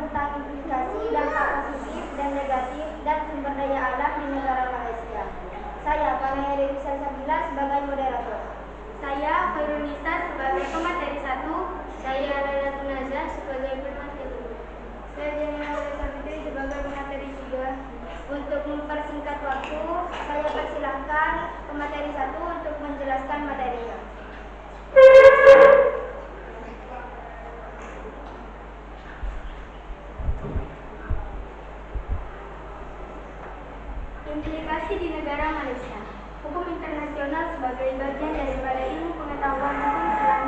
tentang implikasi dampak positif dan negatif dan sumber daya alam di negara Malaysia. Saya, Panaya Dewi Salsabila, sebagai moderator. Saya, Khairunisa, sebagai pemateri 1. Saya, Laila Tunaza, sebagai pemateri 2. Saya, Janina Savitri, sebagai pemateri 3. Untuk mempersingkat waktu, saya persilahkan pemateri 1 untuk menjelaskan materinya. Implikasi di negara Malaysia. Hukum internasional sebagai bagian daripada ilmu pengetahuan hukum telah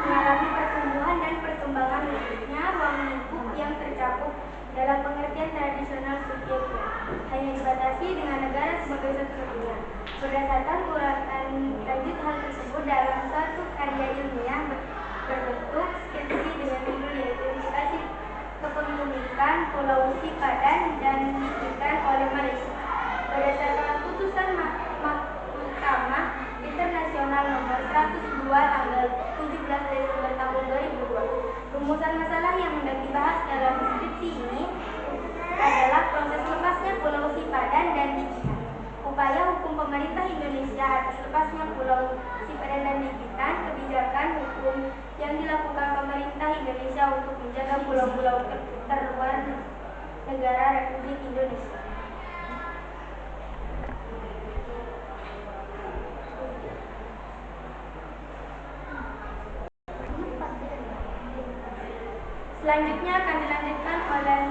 mengalami pertumbuhan dan perkembangan, khususnya ruang lingkup yang tercakup dalam pengertian tradisional subjeknya hanya dibatasi dengan negara sebagai satu-satunya. Berdasarkan uraian lanjut hal tersebut dalam suatu karya ilmiah berbentuk skripsi dengan judul yaitu Implikasi Kepemilikan Pulau Sipadan dan Dikitan oleh Malaysia. Berdasarkan putusan Mahkamah Internasional nomor 102 tanggal 17 Desember tahun 2002, rumusan masalah yang hendak dibahas dalam skripsi ini adalah proses lepasnya Pulau Sipadan dan Dikitan, upaya hukum pemerintah Indonesia atas lepasnya Pulau Sipadan dan Dikitan, kebijakan hukum yang dilakukan pemerintah Indonesia untuk menjaga pulau-pulau terluar negara Republik Indonesia. Selanjutnya akan dilanjutkan oleh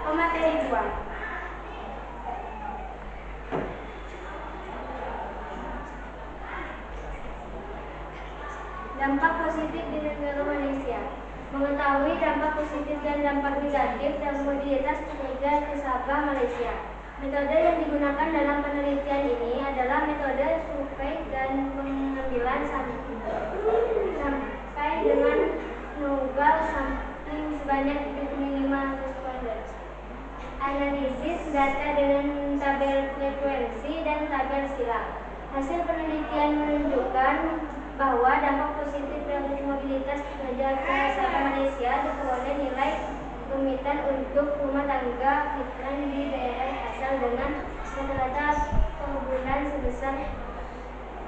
pemateri 2. Dampak positif di negara Malaysia. Mengetahui dampak positif dan dampak negatif dan mobilitas pekerja ke Sabah, Malaysia. Metode yang digunakan dalam penelitian ini adalah metode survei dan pengambilan sampai dengan global sampling sebanyak 75 responden. Analisis data dengan tabel frekuensi dan tabel silang. Hasil penelitian menunjukkan bahwa dampak positif dari mobilitas pekerja ke Sabah, Malaysia diperoleh nilai pemitan untuk rumah tangga migran di daerah asal dengan rata-rata per bulan sebesar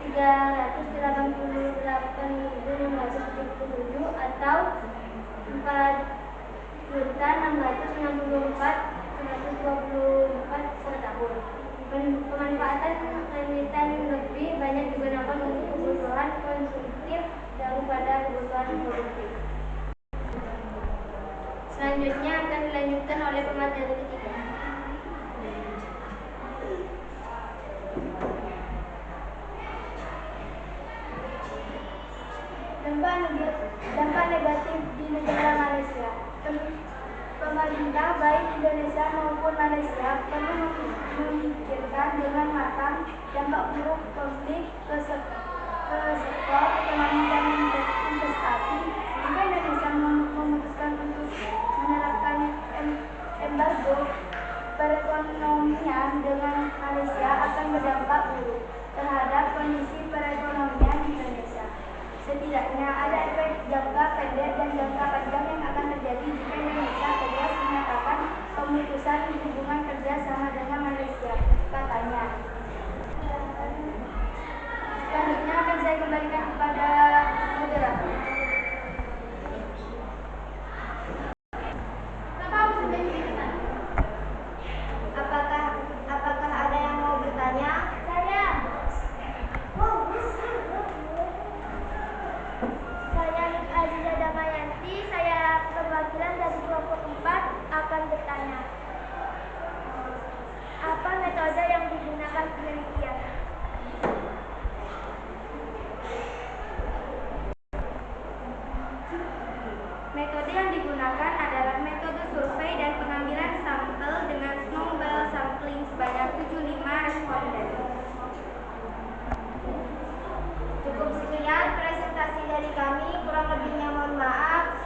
388.677 atau 4.664.124 per tahun. Pemanfaatan emiten lebih banyak digunakan untuk kebutuhan konsumtif daripada kebutuhan produktif. Selanjutnya akan dilanjutkan oleh pemateri 3. Dampak negatif di negara Malaysia. Pemerintah baik Indonesia maupun Malaysia perlu memikirkan dengan matang dampak buruk konflik ke sektor ekonomi dan investasi. Jika Indonesia memutuskan untuk menerapkan embargo, perekonomian dengan Malaysia akan berdampak buruk terhadap kondisi perekonomian di Indonesia. Setidaknya ada efek jangka pendek dan jangka panjang yang akan terjadi jika Indonesia tegas menyatakan pemutusan hubungan kerja sama dengan Malaysia, katanya. Selanjutnya akan saya kembalikan kepada moderator. Apakah ada yang mau bertanya? Saya Aziza Damayanti, saya perwakilan dari 24 akan bertanya. Apa metode yang digunakan penelitian? Metode yang digunakan adalah metode survei dan pengambilan sampel dengan global sampling sebanyak 75 responden. Cukup sekian presentasi dari kami, kurang lebihnya mohon maaf.